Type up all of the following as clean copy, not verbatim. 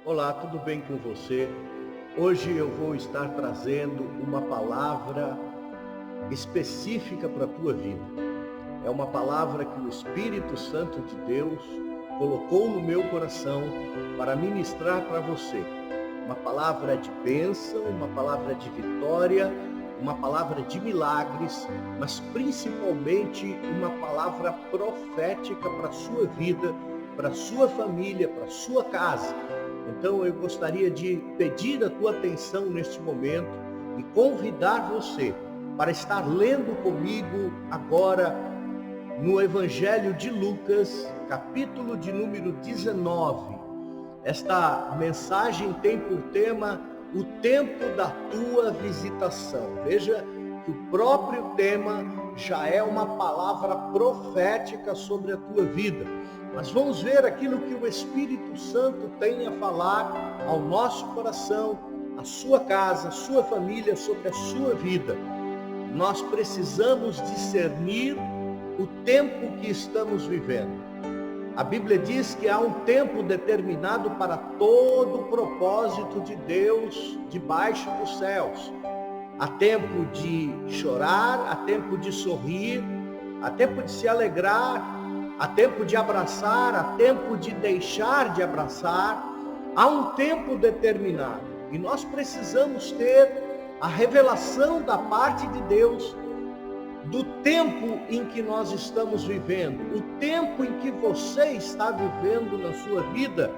Olá, tudo bem com você? Hoje eu vou estar trazendo uma palavra específica para a tua vida. É uma palavra que o Espírito Santo de Deus colocou no meu coração para ministrar para você. Uma palavra de bênção, uma palavra de vitória, uma palavra de milagres, mas principalmente uma palavra profética para a sua vida, para a sua família, para a sua casa. Então eu gostaria de pedir a tua atenção neste momento e convidar você para estar lendo comigo agora no Evangelho de Lucas, capítulo de número 19. Esta mensagem tem por tema o tempo da tua visitação. Veja que o próprio tema já é uma palavra profética sobre a tua vida. Mas vamos ver aquilo que o Espírito Santo tem a falar ao nosso coração, à sua casa, à sua família, sobre a sua vida. Nós precisamos discernir o tempo que estamos vivendo. A Bíblia diz que há um tempo determinado para todo o propósito de Deus debaixo dos céus. Há tempo de chorar, há tempo de sorrir, há tempo de se alegrar, há tempo de abraçar, há tempo de deixar de abraçar. Há um tempo determinado e nós precisamos ter a revelação da parte de Deus do tempo em que nós estamos vivendo, o tempo em que você está vivendo na sua vida.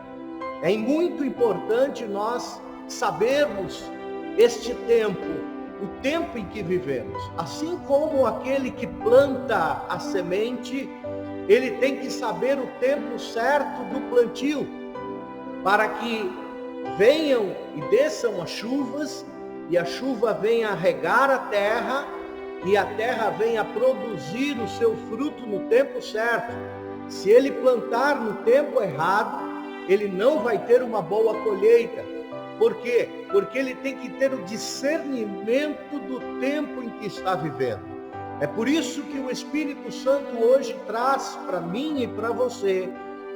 É muito importante nós sabermos este tempo, o tempo em que vivemos. Assim como aquele que planta a semente, ele tem que saber o tempo certo do plantio, para que venham e desçam as chuvas, e a chuva venha regar a terra, e a terra venha produzir o seu fruto no tempo certo. Se ele plantar no tempo errado, ele não vai ter uma boa colheita. Por quê? Porque ele tem que ter o discernimento do tempo em que está vivendo. É por isso que o Espírito Santo hoje traz para mim e para você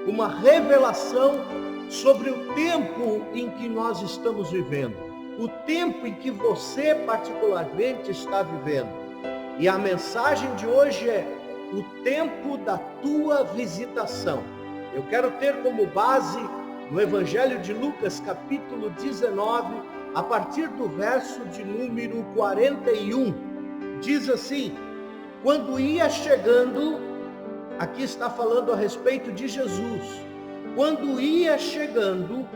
uma revelação sobre o tempo em que nós estamos vivendo, o tempo em que você particularmente está vivendo. E a mensagem de hoje é o tempo da tua visitação. Eu quero ter como base no Evangelho de Lucas, capítulo 19, a partir do verso de número 41. Diz assim: quando ia chegando, aqui está falando a respeito de Jesus, quando ia chegando,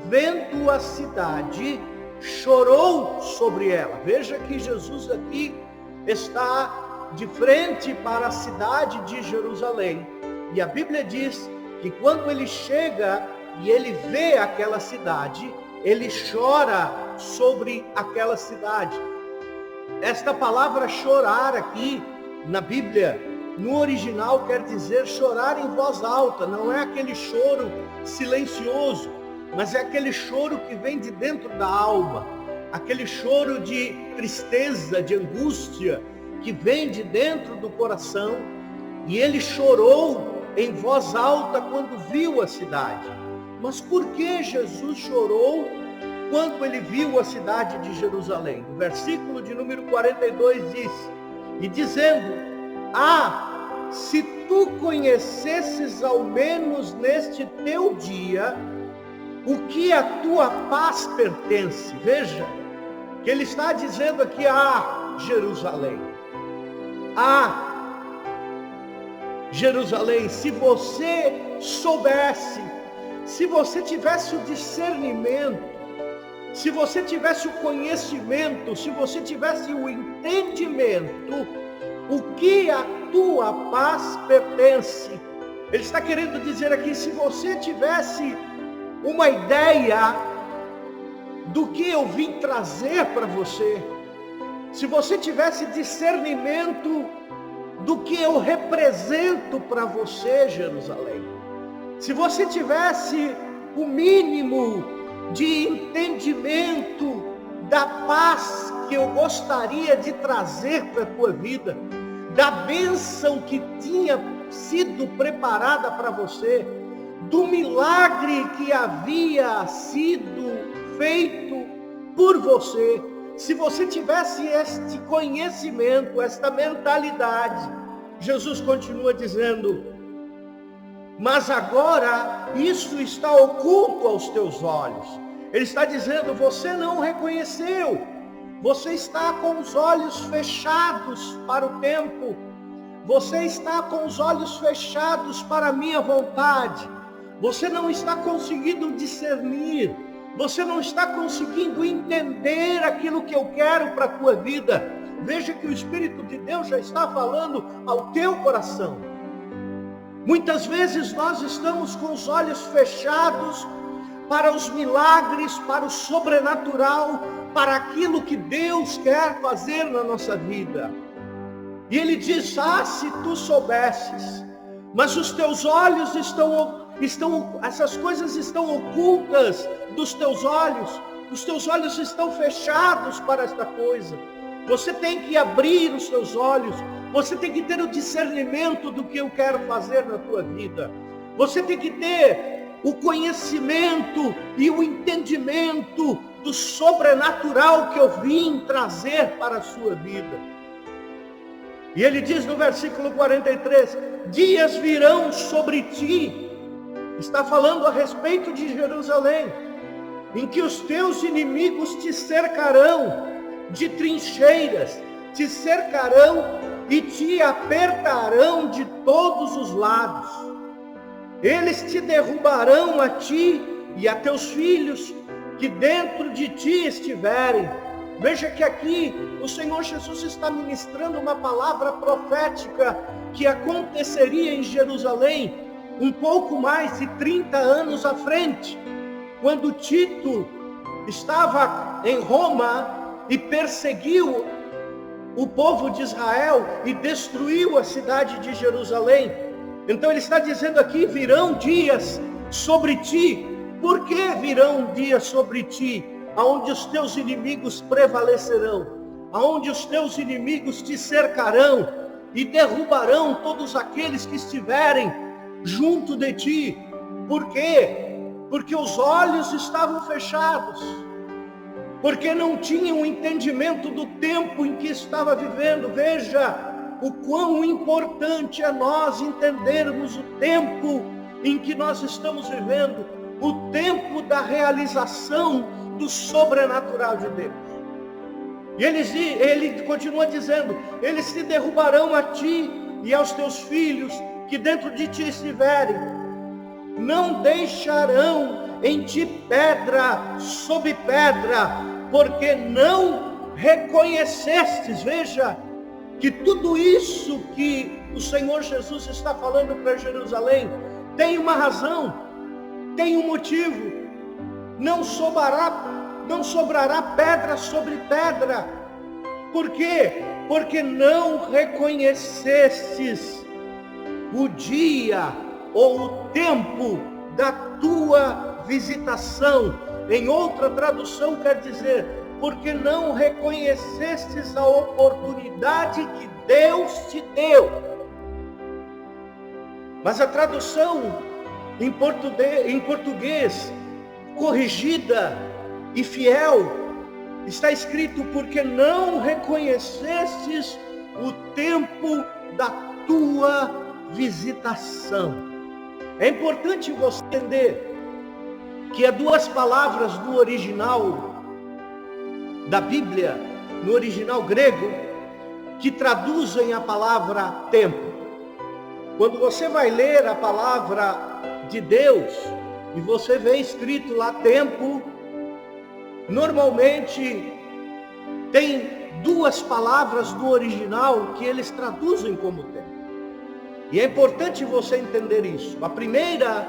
vendo a cidade, chorou sobre ela. Veja que Jesus aqui está de frente para a cidade de Jerusalém. E a Bíblia diz que quando ele chega e ele vê aquela cidade, ele chora sobre aquela cidade. Esta palavra chorar aqui na Bíblia, no original, quer dizer chorar em voz alta. Não é aquele choro silencioso, mas é aquele choro que vem de dentro da alma, aquele choro de tristeza, de angústia, que vem de dentro do coração. E ele chorou em voz alta quando viu a cidade. Mas por que Jesus chorou quando ele viu a cidade de Jerusalém? O versículo de número 42 diz: e dizendo: se tu conhecesses ao menos neste teu dia o que a tua paz pertence. Veja que ele está dizendo aqui: Jerusalém, Jerusalém, se você soubesse, se você tivesse o discernimento, se você tivesse o conhecimento, se você tivesse o entendimento, o que a tua paz pertence. Ele está querendo dizer aqui: se você tivesse uma ideia do que eu vim trazer para você, se você tivesse discernimento do que eu represento para você, Jerusalém, se você tivesse o mínimo de entendimento da paz que eu gostaria de trazer para a tua vida, da bênção que tinha sido preparada para você, do milagre que havia sido feito por você. Se você tivesse este conhecimento, esta mentalidade, Jesus continua dizendo: mas agora isso está oculto aos teus olhos. Ele está dizendo: você não reconheceu, você está com os olhos fechados para o tempo, você está com os olhos fechados para a minha vontade, você não está conseguindo discernir, você não está conseguindo entender aquilo que eu quero para a tua vida. Veja que o Espírito de Deus já está falando ao teu coração. Muitas vezes nós estamos com os olhos fechados para os milagres, para o sobrenatural, para aquilo que Deus quer fazer na nossa vida. E Ele diz: se tu soubesses, mas os teus olhos essas coisas estão ocultas dos teus olhos, os teus olhos estão fechados para esta coisa. Você tem que abrir os teus olhos, você tem que ter o discernimento do que eu quero fazer na tua vida. Você tem que ter o conhecimento e o entendimento do sobrenatural que eu vim trazer para a sua vida. E ele diz no versículo 43, dias virão sobre ti, está falando a respeito de Jerusalém, em que os teus inimigos te cercarão de trincheiras, te cercarão e te apertarão de todos os lados. Eles te derrubarão a ti e a teus filhos que dentro de ti estiverem. Veja que aqui o Senhor Jesus está ministrando uma palavra profética que aconteceria em Jerusalém um pouco mais de 30 anos à frente, quando Tito estava em Roma e perseguiu o povo de Israel e destruiu a cidade de Jerusalém. Então ele está dizendo aqui: virão dias sobre ti. Por que virão dias sobre ti, aonde os teus inimigos prevalecerão, aonde os teus inimigos te cercarão e derrubarão todos aqueles que estiverem junto de ti? Por quê? Porque os olhos estavam fechados, porque não tinham entendimento do tempo em que estava vivendo. Veja o quão importante é nós entendermos o tempo em que nós estamos vivendo, o tempo da realização do sobrenatural de Deus. E ele continua dizendo: eles te derrubarão a ti e aos teus filhos que dentro de ti estiverem, não deixarão em ti pedra sobre pedra, porque não reconhecestes. Veja que tudo isso que o Senhor Jesus está falando para Jerusalém tem uma razão, tem um motivo. Não sobrará pedra sobre pedra. Por quê? Porque não reconhecestes o dia ou o tempo da tua visitação. Em outra tradução quer dizer, porque não reconhecestes a oportunidade que Deus te deu. Mas a tradução em português corrigida e fiel está escrito: porque não reconhecestes o tempo da tua visitação. É importante você entender que há duas palavras no original da Bíblia, no original grego, que traduzem a palavra tempo. Quando você vai ler a palavra de Deus e você vê escrito lá tempo, normalmente tem duas palavras no original que eles traduzem como tempo. E é importante você entender isso. A primeira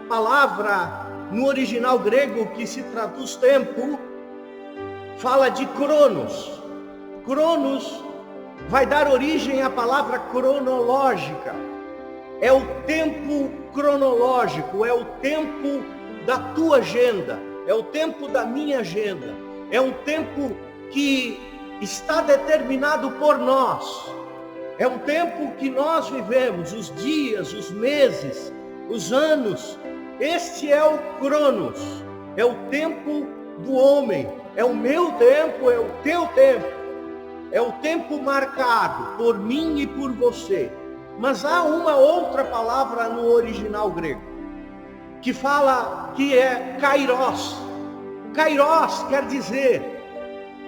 palavra no original grego que se traduz tempo fala de cronos. Cronos vai dar origem à palavra cronológica. É o tempo cronológico, é o tempo da tua agenda, é o tempo da minha agenda, é um tempo que está determinado por nós, é um tempo que nós vivemos, os dias, os meses, os anos, Este é o Cronos, é o tempo do homem, é o meu tempo, é o teu tempo, é o tempo marcado por mim e por você. Mas há uma outra palavra no original grego, que fala que é kairos. Kairos quer dizer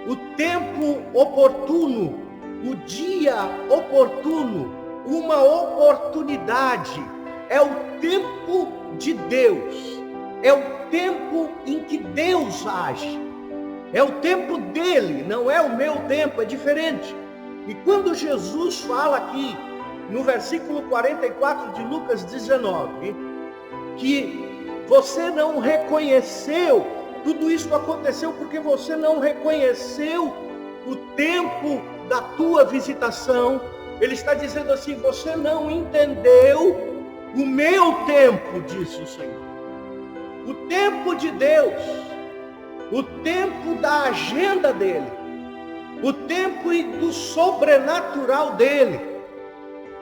o tempo oportuno, o dia oportuno, uma oportunidade. É o tempo de Deus, é o tempo em que Deus age, é o tempo dele, não é o meu tempo, é diferente. E quando Jesus fala aqui, no versículo 44 de Lucas 19, que você não reconheceu, tudo isso aconteceu porque você não reconheceu o tempo da tua visitação. Ele está dizendo assim: você não entendeu o meu tempo, disse o Senhor. O tempo de Deus, o tempo da agenda dele, o tempo do sobrenatural dele,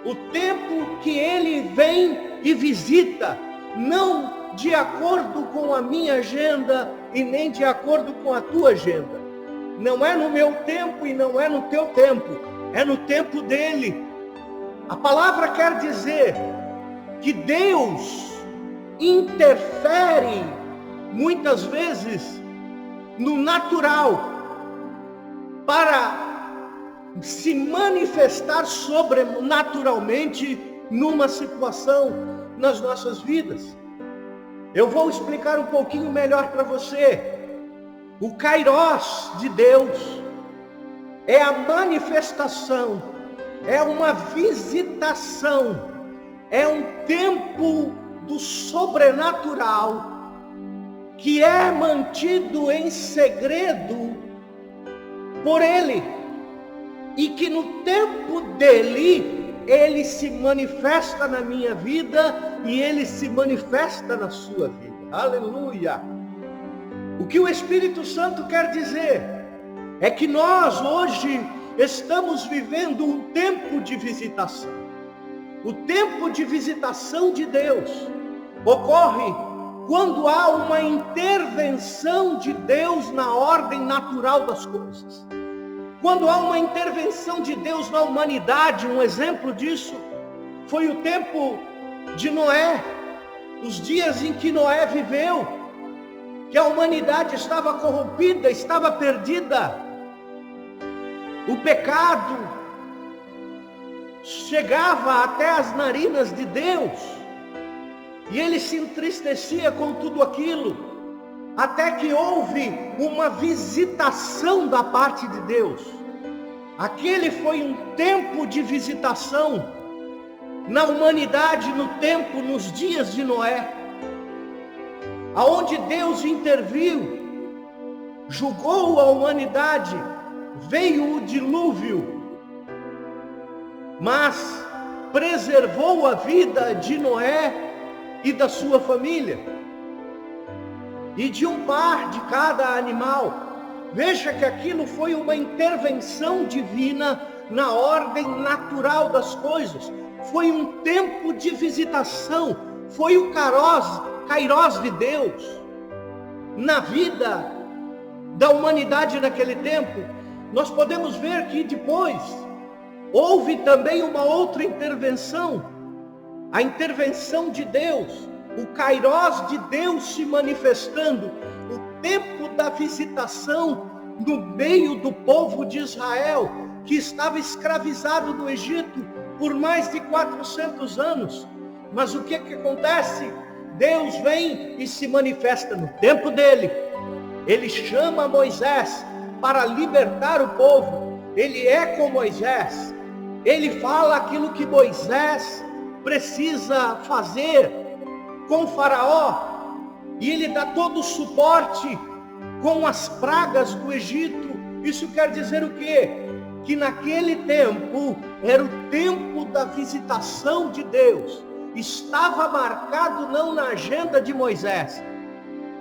o tempo que ele vem e visita, não de acordo com a minha agenda e nem de acordo com a tua agenda. Não é no meu tempo e não é no teu tempo, é no tempo dele. A palavra quer dizer que Deus interfere muitas vezes no natural para se manifestar sobrenaturalmente numa situação nas nossas vidas. Eu vou explicar um pouquinho melhor para você. O kairos de Deus é a manifestação, é uma visitação, é um tempo do sobrenatural que é mantido em segredo por Ele, e que no tempo dele, Ele se manifesta na minha vida e Ele se manifesta na sua vida. Aleluia! O que o Espírito Santo quer dizer é que nós hoje estamos vivendo um tempo de visitação. O tempo de visitação de Deus ocorre quando há uma intervenção de Deus na ordem natural das coisas. Quando há uma intervenção de Deus na humanidade. Um exemplo disso foi o tempo de Noé, os dias em que Noé viveu, que a humanidade estava corrompida, estava perdida. O pecado chegava até as narinas de Deus, e ele se entristecia com tudo aquilo, até que houve uma visitação da parte de Deus. Aquele foi um tempo de visitação na humanidade, no tempo, nos dias de Noé, aonde Deus interviu, julgou a humanidade, veio o dilúvio, mas preservou a vida de Noé e da sua família, e de um par de cada animal. Veja que aquilo foi uma intervenção divina na ordem natural das coisas. Foi um tempo de visitação, foi o kairos de Deus na vida da humanidade naquele tempo. Nós podemos ver que depois houve também uma outra intervenção, a intervenção de Deus, o kairos de Deus se manifestando, o tempo da visitação no meio do povo de Israel, que estava escravizado no Egito por mais de 400 anos. Mas o que acontece? Deus vem e se manifesta no tempo dele. Ele chama Moisés para libertar o povo. Ele é com Moisés. Ele fala aquilo que Moisés precisa fazer com Faraó, e ele dá todo o suporte com as pragas do Egito. Isso quer dizer o quê? Que naquele tempo era o tempo da visitação de Deus. Estava marcado não na agenda de Moisés,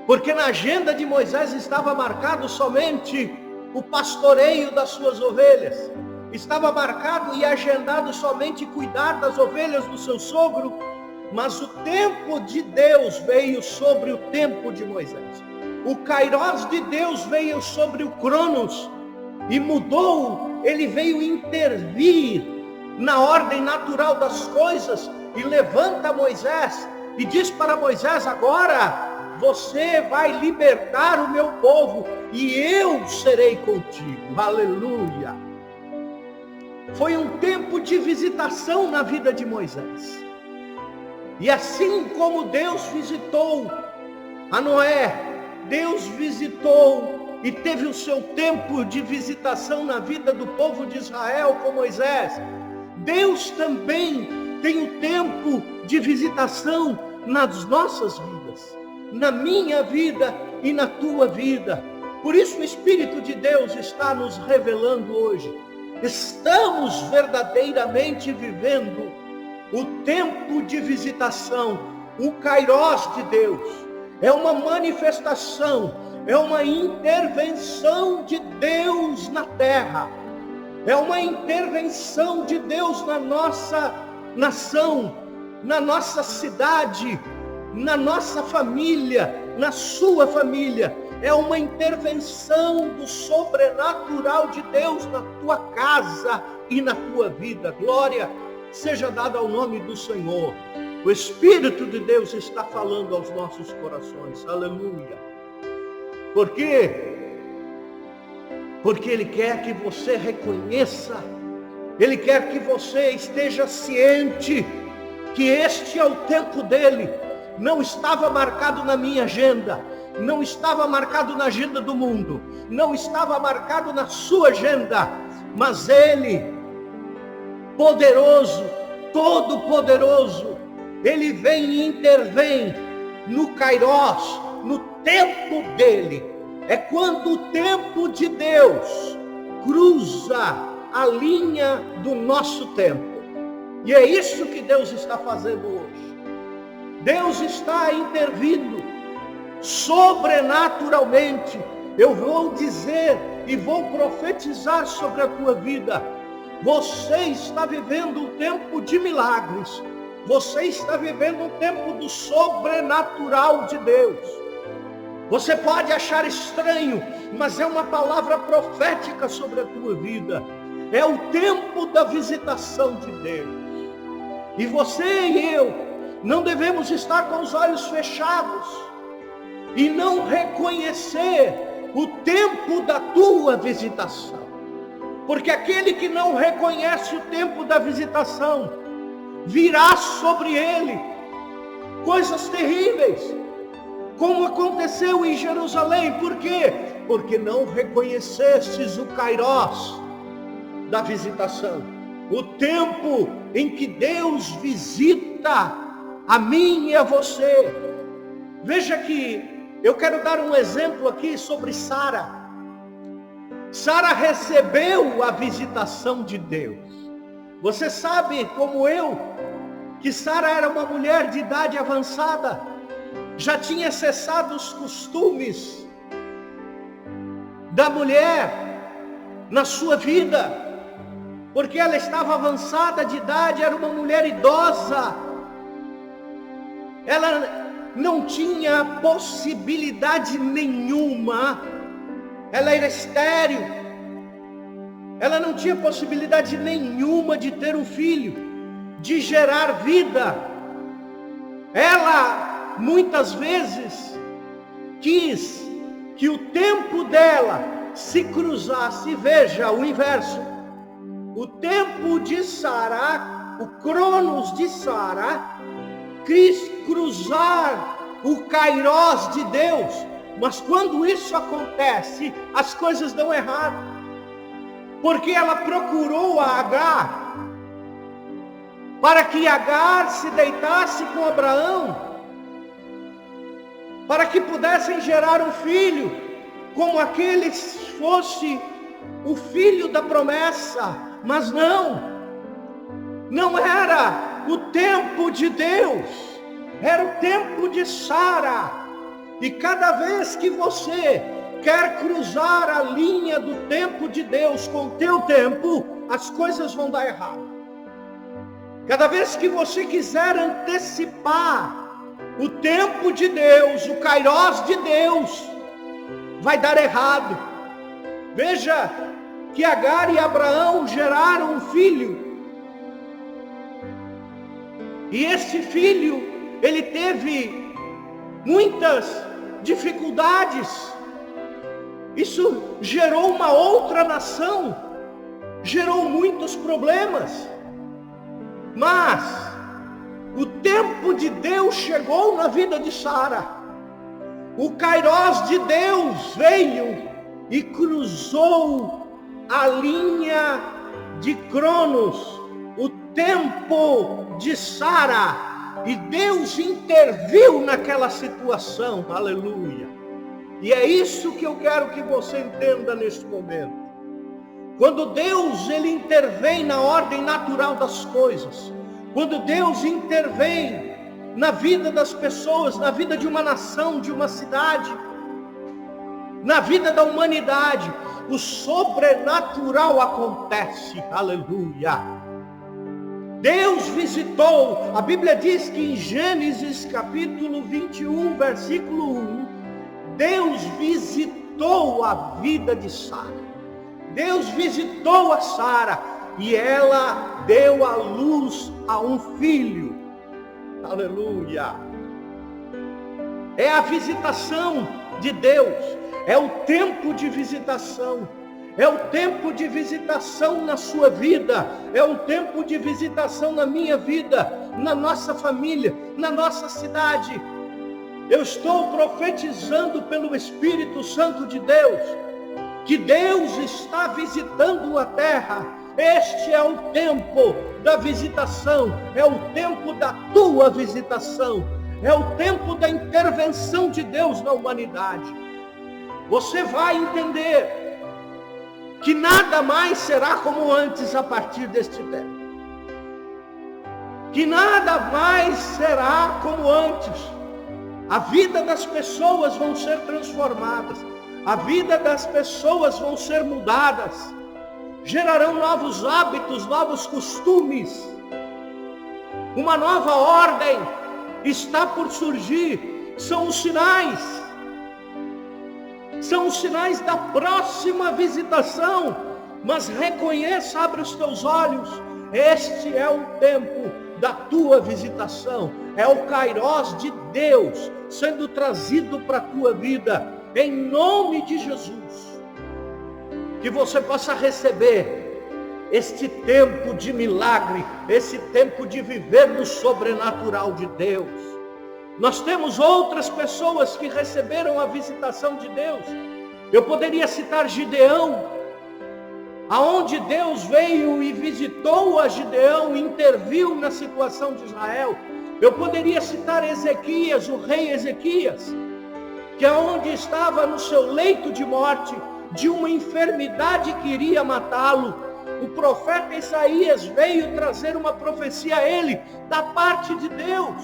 porque na agenda de Moisés estava marcado somente o pastoreio das suas ovelhas, estava marcado e agendado somente cuidar das ovelhas do seu sogro, mas o tempo de Deus veio sobre o tempo de Moisés. O Kairos de Deus veio sobre o Cronos e mudou, ele veio intervir na ordem natural das coisas e levanta Moisés e diz para Moisés: agora você vai libertar o meu povo e eu serei contigo. Aleluia! Foi um tempo de visitação na vida de Moisés. E assim como Deus visitou a Noé, Deus visitou e teve o seu tempo de visitação na vida do povo de Israel com Moisés, Deus também tem o tempo de visitação nas nossas vidas, na minha vida e na tua vida. Por isso o Espírito de Deus está nos revelando hoje. Estamos verdadeiramente vivendo o tempo de visitação, o Kairos de Deus. É uma manifestação, é uma intervenção de Deus na terra. É uma intervenção de Deus na nossa nação, na nossa cidade, na nossa família, na sua família. É uma intervenção do sobrenatural de Deus na tua casa e na tua vida. Glória seja dada ao nome do Senhor. O Espírito de Deus está falando aos nossos corações. Aleluia. Por quê? Porque Ele quer que você reconheça, Ele quer que você esteja ciente que este é o tempo dEle. Não estava marcado na minha agenda, não estava marcado na agenda do mundo, não estava marcado na sua agenda, mas Ele, poderoso, todo poderoso, Ele vem e intervém no Kairos, no tempo dEle. É quando o tempo de Deus cruza a linha do nosso tempo. E é isso que Deus está fazendo hoje. Deus está intervindo sobrenaturalmente. Eu vou dizer e vou profetizar sobre a tua vida. Você está vivendo um tempo de milagres. Você está vivendo um tempo do sobrenatural de Deus. Você pode achar estranho, mas é uma palavra profética sobre a tua vida. É o tempo da visitação de Deus. E você e eu não devemos estar com os olhos fechados e não reconhecer o tempo da tua visitação. Porque aquele que não reconhece o tempo da visitação, virá sobre ele coisas terríveis, como aconteceu em Jerusalém. Por quê? Porque não reconhecestes o Kairos da visitação, o tempo em que Deus visita a mim e a você. Veja que eu quero dar um exemplo aqui sobre Sara. Sara recebeu a visitação de Deus. Você sabe, como eu, que Sara era uma mulher de idade avançada, já tinha cessado os costumes da mulher na sua vida, porque ela estava avançada de idade, era uma mulher idosa. Ela não tinha possibilidade nenhuma, ela era estéril, ela não tinha possibilidade nenhuma de ter um filho, de gerar vida. Ela muitas vezes quis que o tempo dela se cruzasse. Veja o inverso, o tempo de Sara, o Cronos de Sara, quis cruzar o Kairos de Deus. Mas quando isso acontece, as coisas dão errado, porque ela procurou a Agar, para que Agar se deitasse com Abraão, para que pudessem gerar um filho, como aquele fosse o filho da promessa. Mas não era o tempo de Deus, era o tempo de Sara. E cada vez que você quer cruzar a linha do tempo de Deus com o teu tempo, as coisas vão dar errado. Cada vez que você quiser antecipar o tempo de Deus, o kairós de Deus, vai dar errado. Veja que Agar e Abraão geraram um filho. E esse filho, ele teve muitas dificuldades. Isso gerou uma outra nação, gerou muitos problemas. Mas o tempo de Deus chegou na vida de Sara. O kairós de Deus veio e cruzou a linha de Cronos, o tempo de Sara, e Deus interviu naquela situação. Aleluia. E é isso que eu quero que você entenda neste momento. Quando Deus ele intervém na ordem natural das coisas, quando Deus intervém na vida das pessoas, na vida de uma nação, de uma cidade, na vida da humanidade, o sobrenatural acontece. Aleluia. Deus visitou, a Bíblia diz que em Gênesis capítulo 21, versículo 1, Deus visitou a vida de Sara. Deus visitou a Sara e ela deu à luz a um filho. Aleluia. É a visitação de Deus, é o tempo de visitação. É o tempo de visitação na sua vida, é um tempo de visitação na minha vida, na nossa família, na nossa cidade. Eu estou profetizando pelo Espírito Santo de Deus, que Deus está visitando a terra. Este é o tempo da visitação, é o tempo da tua visitação, é o tempo da intervenção de Deus na humanidade. Você vai entender que nada mais será como antes a partir deste tempo. Que nada mais será como antes. A vida das pessoas vão ser transformadas. A vida das pessoas vão ser mudadas. Gerarão novos hábitos, novos costumes. Uma nova ordem está por surgir. São os sinais. São os sinais da próxima visitação. Mas reconheça, abre os teus olhos. Este é o tempo da tua visitação. É o kairós de Deus sendo trazido para a tua vida. Em nome de Jesus. Que você possa receber este tempo de milagre. Esse tempo de viver no sobrenatural de Deus. Nós temos outras pessoas que receberam a visitação de Deus. Eu poderia citar Gideão, aonde Deus veio e visitou a Gideão, interviu na situação de Israel. Eu poderia citar Ezequias, o rei Ezequias, que aonde estava no seu leito de morte, de uma enfermidade que iria matá-lo, o profeta Isaías veio trazer uma profecia a ele, da parte de Deus,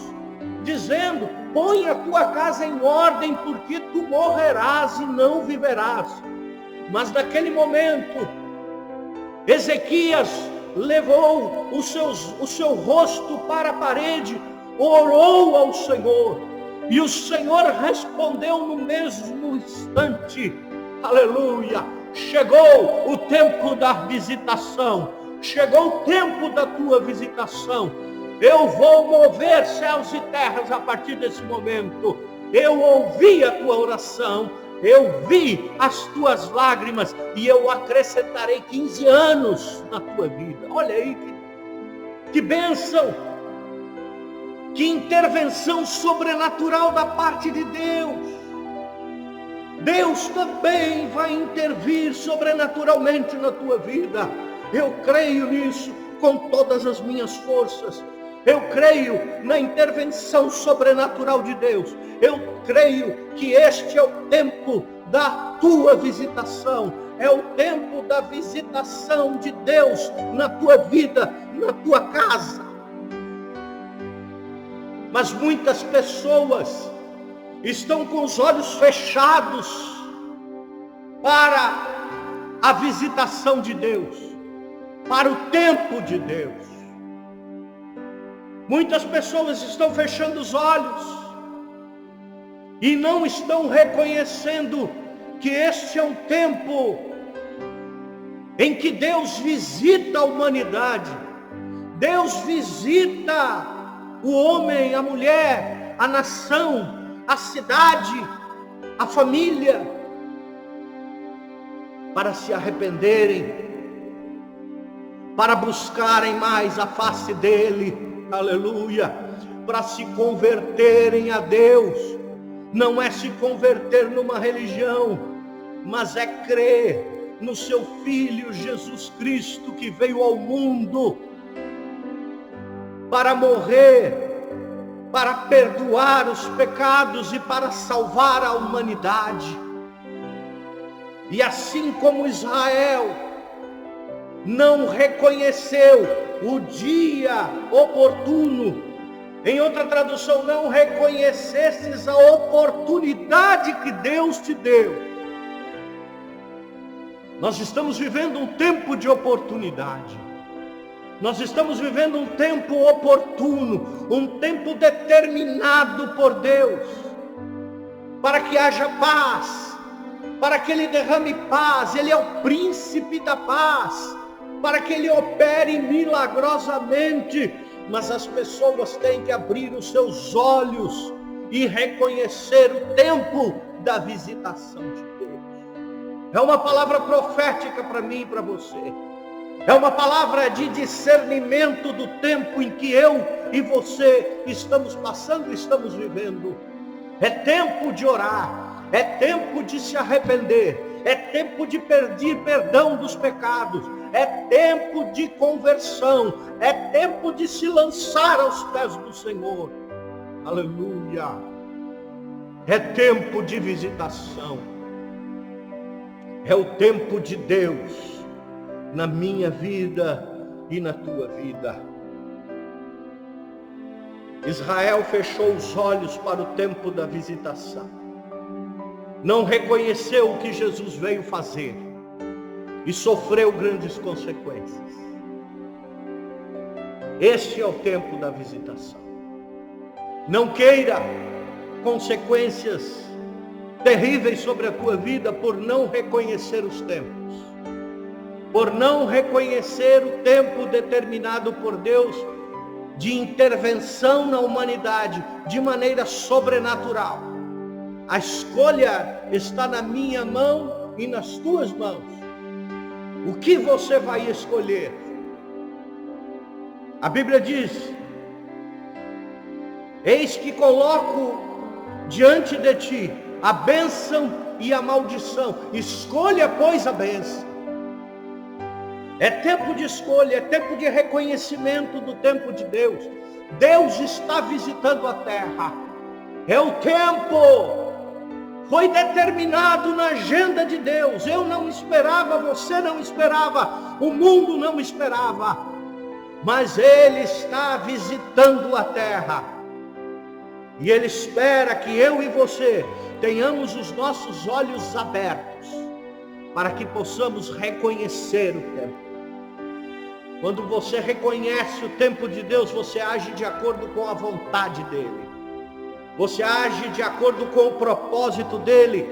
dizendo: põe a tua casa em ordem, porque tu morrerás e não viverás. Mas naquele momento, Ezequias levou o seu rosto para a parede, orou ao Senhor, e o Senhor respondeu no mesmo instante. Aleluia! Chegou o tempo da visitação, chegou o tempo da tua visitação. Eu vou mover céus e terras a partir desse momento. Eu ouvi a tua oração, eu vi as tuas lágrimas e eu acrescentarei 15 anos na tua vida. Olha aí, que bênção, que intervenção sobrenatural da parte de Deus. Deus também vai intervir sobrenaturalmente na tua vida. Eu creio nisso com todas as minhas forças. Eu creio na intervenção sobrenatural de Deus. Eu creio que este é o tempo da tua visitação. É o tempo da visitação de Deus na tua vida, na tua casa. Mas muitas pessoas estão com os olhos fechados para a visitação de Deus, para o tempo de Deus. Muitas pessoas estão fechando os olhos e não estão reconhecendo que este é um tempo em que Deus visita a humanidade. Deus visita o homem, a mulher, a nação, a cidade, a família, para se arrependerem, para buscarem mais a face dele, aleluia, para se converterem a Deus. Não é se converter numa religião, mas é crer no seu Filho Jesus Cristo, que veio ao mundo para morrer, para perdoar os pecados e para salvar a humanidade. E assim como Israel não reconheceu o dia oportuno, em outra tradução, não reconhecesses a oportunidade que Deus te deu. Nós estamos vivendo um tempo de oportunidade. Nós estamos vivendo um tempo oportuno, um tempo determinado por Deus, para que haja paz, para que Ele derrame paz. Ele é o príncipe da paz, para que Ele opere milagrosamente. Mas as pessoas têm que abrir os seus olhos e reconhecer o tempo da visitação de Deus. É uma palavra profética para mim e para você. É uma palavra de discernimento do tempo em que eu e você estamos passando e estamos vivendo. É tempo de orar, é tempo de se arrepender, é tempo de pedir perdão dos pecados, é tempo de conversão, é tempo de se lançar aos pés do Senhor. Aleluia! É tempo de visitação. É o tempo de Deus na minha vida e na tua vida. Israel fechou os olhos para o tempo da visitação. Não reconheceu o que Jesus veio fazer e sofreu grandes consequências. Este é o tempo da visitação. Não queira consequências terríveis sobre a tua vida por não reconhecer os tempos, por não reconhecer o tempo determinado por Deus de intervenção na humanidade de maneira sobrenatural. A escolha está na minha mão e nas tuas mãos. O que você vai escolher? A Bíblia diz: eis que coloco diante de ti a bênção e a maldição. Escolha, pois, a bênção. É tempo de escolha, é tempo de reconhecimento do tempo de Deus. Deus está visitando a terra. É o tempo. Foi determinado na agenda de Deus. Eu não esperava, você não esperava, o mundo não esperava. Mas Ele está visitando a terra. E Ele espera que eu e você tenhamos os nossos olhos abertos, para que possamos reconhecer o tempo. Quando você reconhece o tempo de Deus, você age de acordo com a vontade dEle. Você age de acordo com o propósito dEle.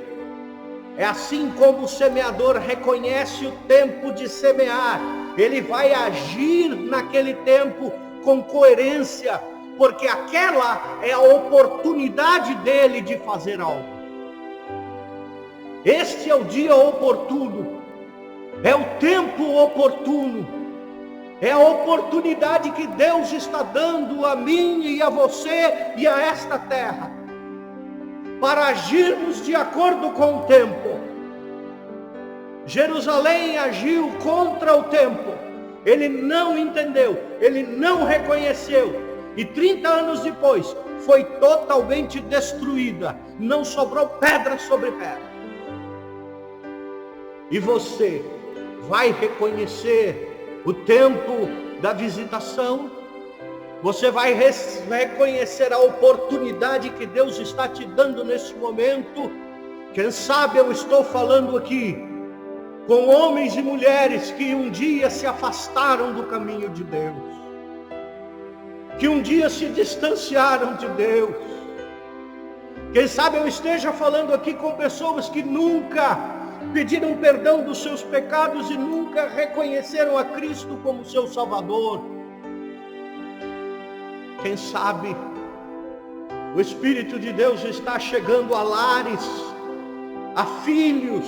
É assim como o semeador reconhece o tempo de semear. Ele vai agir naquele tempo com coerência, porque aquela é a oportunidade dele de fazer algo. Este é o dia oportuno, é o tempo oportuno, é a oportunidade que Deus está dando a mim e a você e a esta terra, para agirmos de acordo com o tempo. Jerusalém agiu contra o tempo, ele não entendeu, ele não reconheceu, e 30 anos depois foi totalmente destruída, não sobrou pedra sobre pedra. E você vai reconhecer o tempo da visitação? Você vai reconhecer a oportunidade que Deus está te dando nesse momento? Quem sabe eu estou falando aqui com homens e mulheres que um dia se afastaram do caminho de Deus. que um dia se distanciaram de Deus. Quem sabe eu esteja falando aqui com pessoas que nunca pediram perdão dos seus pecados e nunca reconheceram a Cristo como seu Salvador. Quem sabe o Espírito de Deus está chegando a lares, a filhos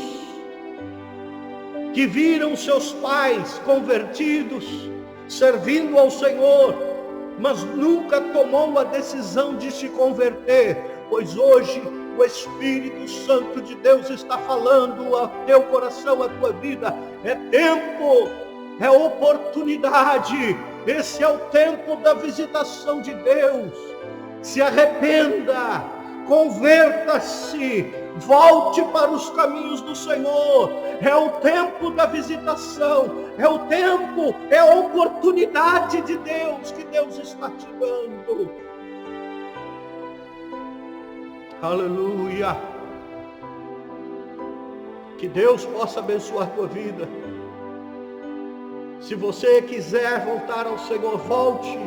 que viram seus pais convertidos, servindo ao Senhor, mas nunca tomou a decisão de se converter, pois hoje o Espírito Santo de Deus está falando ao teu coração, à tua vida. É tempo, é oportunidade, esse é o tempo da visitação de Deus. Se arrependa, converta-se, volte para os caminhos do Senhor. É o tempo da visitação, é o tempo, é a oportunidade de Deus que Deus está te dando. Aleluia. Que Deus possa abençoar a tua vida. Se você quiser voltar ao Senhor, volte.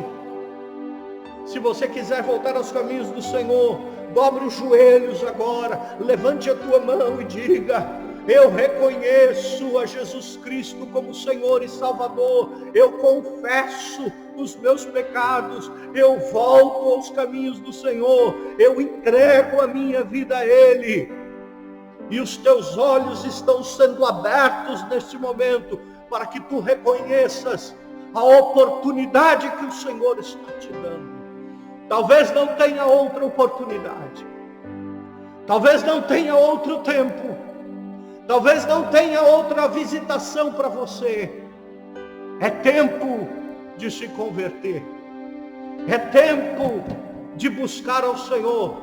Se você quiser voltar aos caminhos do Senhor, dobre os joelhos agora, levante a tua mão e diga: eu reconheço a Jesus Cristo como Senhor e Salvador, eu confesso os meus pecados, eu volto aos caminhos do Senhor, eu entrego a minha vida a Ele. E os teus olhos estão sendo abertos neste momento, para que tu reconheças a oportunidade que o Senhor está te dando. Talvez não tenha outra oportunidade, talvez não tenha outro tempo, talvez não tenha outra visitação para você. É tempo de se converter, é tempo de buscar ao Senhor,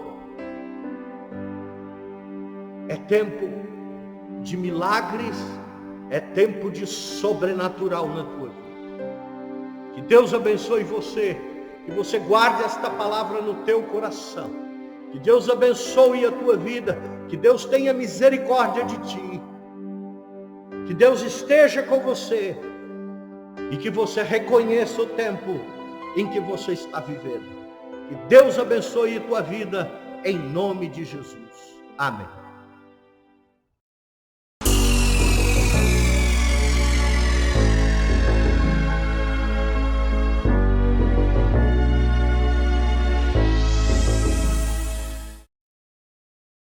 é tempo de milagres, é tempo de sobrenatural na tua vida. Que Deus abençoe você, que você guarde esta palavra no teu coração, que Deus abençoe a tua vida, que Deus tenha misericórdia de ti, que Deus esteja com você e que você reconheça o tempo em que você está vivendo. Que Deus abençoe a tua vida em nome de Jesus. Amém.